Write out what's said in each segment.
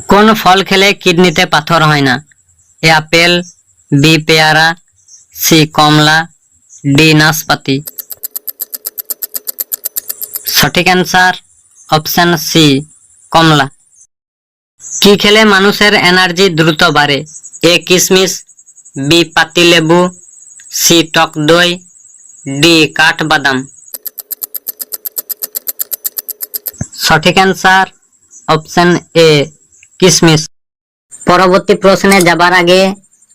কোন ফল খেলে কিডনিতে পাথর হয় না? এ আপেল, বি পেয়ারা, সি কমলা, ডি নাশপাতি। সঠিক অ্যান্সার অপশন সি কমলা। কি খেলে মানুষের এনার্জি দ্রুত বাড়ে? এ কিশমিশ, বি পাতিলেবু, সি টক দই, ডি কাঠবাদাম। সঠিক অ্যান্সার অপশন এ কিশমিশ। পরবর্তী প্রশ্নে যাবার আগে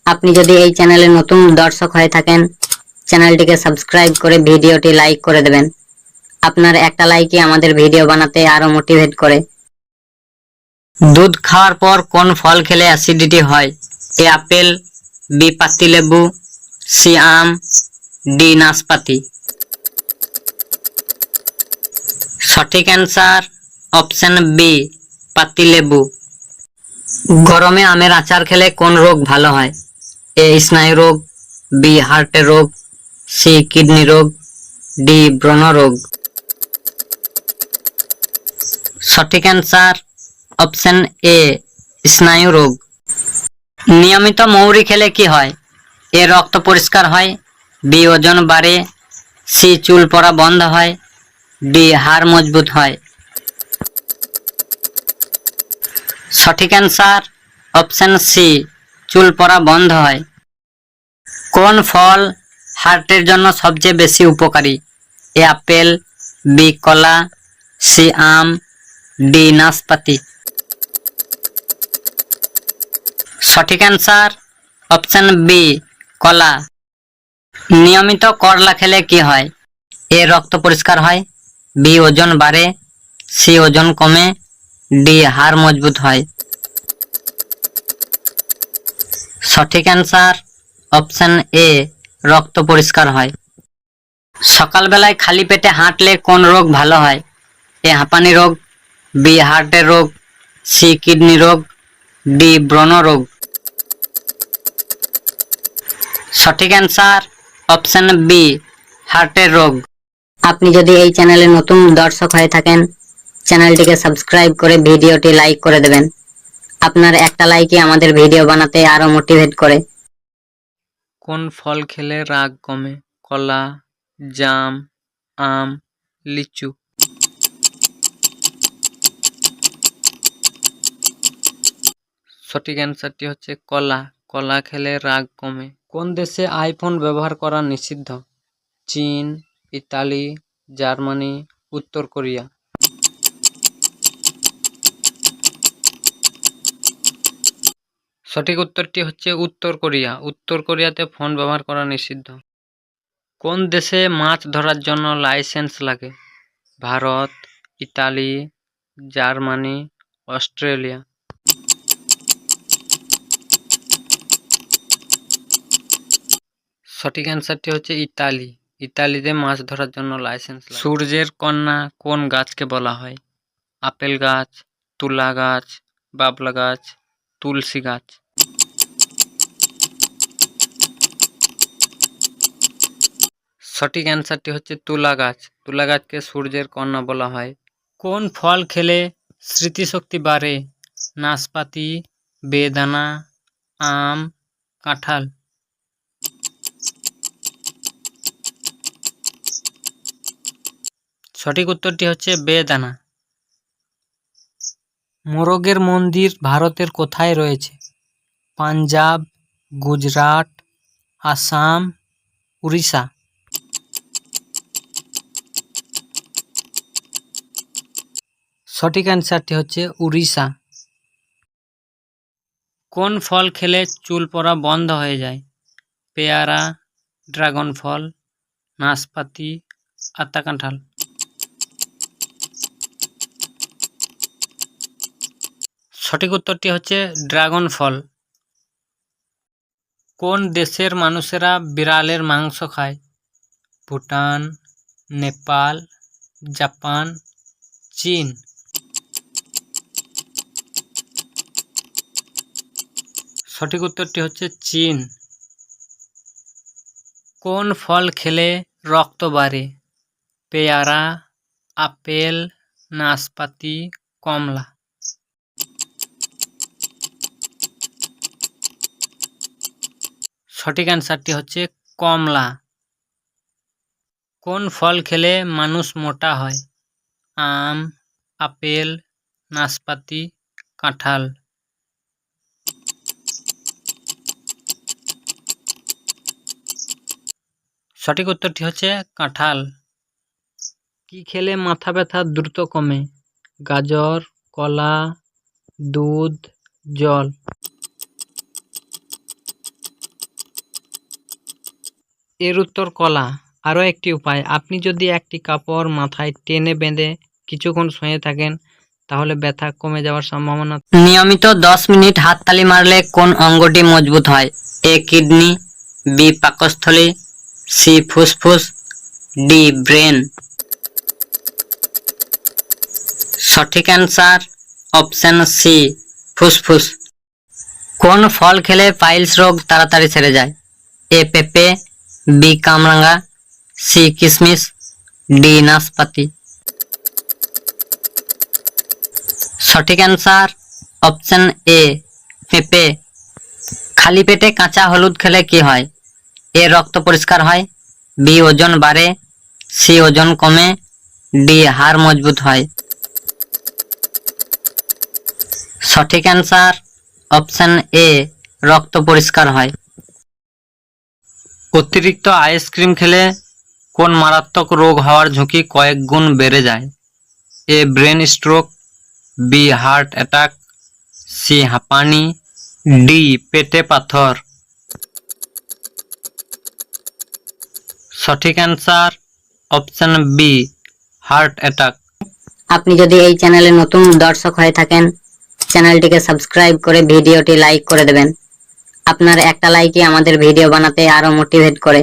আপনি যদি এই চ্যানেলে নতুন দর্শক হয়ে থাকেন, চ্যানেলটিকে সাবস্ক্রাইব করে ভিডিওটি লাইক করে দেবেন। আপনার একটা লাইকই আমাদের ভিডিও বানাতে আরো মোটিভেট করে। দুধ খাওয়ার পর কোন ফল খেলে অ্যাসিডিটি হয়? এ আপেল, বি পাতিলেবু, সি আম, ডি নাশপাতি। সঠিক অ্যান্সার অপশন বি পাতিলেবু। গরমে আমের আচার খেলে কোন রোগ ভালো হয়? এ স্নায়ু রোগ, বি হার্টের রোগ, সি কিডনি রোগ, ডি ব্রণ রোগ। সঠিক অ্যান্সার অপশন এ স্নায়ু রোগ। নিয়মিত মৌরি খেলে কি হয়? এ রক্ত পরিষ্কার হয়, বি ওজন বাড়ে, সি চুল পড়া বন্ধ হয়, ডি হাড় মজবুত হয়। সঠিক অ্যান্সার অপশন সি চুল পড়া বন্ধ হয়। কোন ফল হার্টের জন্য সবচেয়ে বেশি উপকারী? এ আপেল, বি কলা, সি আম, ডি নাশপাতি। সঠিক অ্যান্সার অপশন বি কলা। নিয়মিত করলা খেলে কি হয়? এ রক্ত পরিষ্কার হয়, বি ওজন বাড়ে, সি ওজন কমে, ডি হাড় মজবুত হয়। সঠিক অ্যান্সার অপশন এ রক্ত পরিষ্কার হয়। সকালবেলায় খালি পেটে হাঁটলে কোন রোগ ভালো হয়? এ হাঁপানি রোগ, বি হার্টের রোগ, সি কিডনি রোগ, ডি ব্রণ রোগ। সঠিক অ্যান্সার অপশন বি হার্টের রোগ। আপনি যদি এই চ্যানেলে নতুন দর্শক হয়ে থাকেন, চ্যানেলটিকে সাবস্ক্রাইব করে ভিডিওটি লাইক করে দেবেন। আপনার একটা লাইকই আমাদের ভিডিও বানাতে আরো মোটিভেট করে। কোন ফল খেলে রাগ কমে? কলা, জাম, আম, লিচু। সঠিক অ্যান্সারটি হচ্ছে কলা। কলা খেলে রাগ কমে। কোন দেশে আইফোন ব্যবহার করা নিষিদ্ধ? চীন, ইতালি, জার্মানি, উত্তর কোরিয়া। সঠিক উত্তরটি হচ্ছে উত্তর কোরিয়া। উত্তর কোরিয়াতে ফোন ব্যবহার করা নিষিদ্ধ। কোন দেশে মাছ ধরার জন্য লাইসেন্স লাগে? Bharat, Italy, Germany, Australia. সঠিক অ্যান্সারটি হচ্ছে ইতালি। ইতালিতে মাছ ধরার জন্য লাইসেন্স লাগে। সূর্যের কন্যা কোন গাছকে বলা হয়? আপেল গাছ, তুলা গাছ, বাবলা গাছ, তুলসী গাছ। সঠিক অ্যান্সারটি হচ্ছে তুলা গাছ। তুলা গাছকে সূর্যের কন্যা বলা হয়। কোন ফল খেলে স্মৃতিশক্তি বাড়ে? নাশপাতি, বেদানা, আম, কাঁঠাল। সঠিক উত্তরটি হচ্ছে বেদানা। মোরগের মন্দির ভারতের কোথায় রয়েছে? পাঞ্জাব, গুজরাট, আসাম, উড়িষ্যা। সঠিক অ্যান্সারটি হচ্ছে উড়িষ্যা। কোন ফল খেলে চুল পড়া বন্ধ হয়ে যায়? পেয়ারা, ড্রাগন ফল, নাশপাতি, আতা কাঁঠাল। সঠিক উত্তরটি হচ্ছে ড্রাগন ফল। কোন দেশের মানুষেরা বিড়ালের মাংস খায়? ভুটান, নেপাল, জাপান, চীন। সঠিক উত্তরটি হচ্ছে চীন। কোন ফল খেলে রক্ত বাড়ে? পেয়ারা, আপেল, নাশপাতি, কমলা। সঠিক অ্যান্সারটি হচ্ছে কমলা। কোন ফল খেলে মানুষ মোটা হয়? আম, আপেল, নাশপাতি, কাঁঠাল। সঠিক উত্তরটি হচ্ছে কাঁঠাল। কি খেলে মাথা ব্যথা দ্রুত কমে? গাজর, কলা, দুধ, জল। এর উত্তর কলা। আরও একটি উপায়, আপনি যদি একটি কাপড় মাথায় টেনে বেঁধে কিছুক্ষণ শুয়ে থাকেন তাহলে ব্যথা কমে যাওয়ার সম্ভাবনা। নিয়মিত 10 মিনিট হাততালি মারলে কোন অঙ্গটি মজবুত হয়? এ কিডনি, বি পাকস্থলী, সি ফুসফুস, ডি ব্রেন। সঠিক অ্যান্সার অপশন সি ফুসফুস। কোন ফল খেলে পাইলস রোগ তাড়াতাড়ি সেরে যায়? এ পেঁপে, বি কামরাঙা, সি কিশমিশ, ডি নাশপাতি। সঠিক অ্যান্সার অপশন এ পেঁপে। খালি পেটে কাঁচা হলুদ খেলে কি হয়? এ রক্ত পরিষ্কার হয়, বি ওজন বাড়ে, সি ওজন কমে, ডি হাড় মজবুত হয়। সঠিক অ্যান্সার অপশন এ রক্ত পরিষ্কার হয়। অতিরিক্ত আইসক্রিম খেলে কোন মারাত্মক রোগ হওয়ার ঝুঁকি কয়েক গুণ বেড়ে যায়? A brain stroke, B heart attack, C হাঁপানি, ডি পেটে পাথর। সঠিক answer option B heart attack. আপনি যদি এই চ্যানেলে নতুন দর্শক হয়ে থাকেন, চ্যানেলটিকে সাবস্ক্রাইব করে ভিডিওটি লাইক করে দেবেন। আপনার একটা লাইকই আমাদের ভিডিও বানাতে আরো মোটিভেট করে।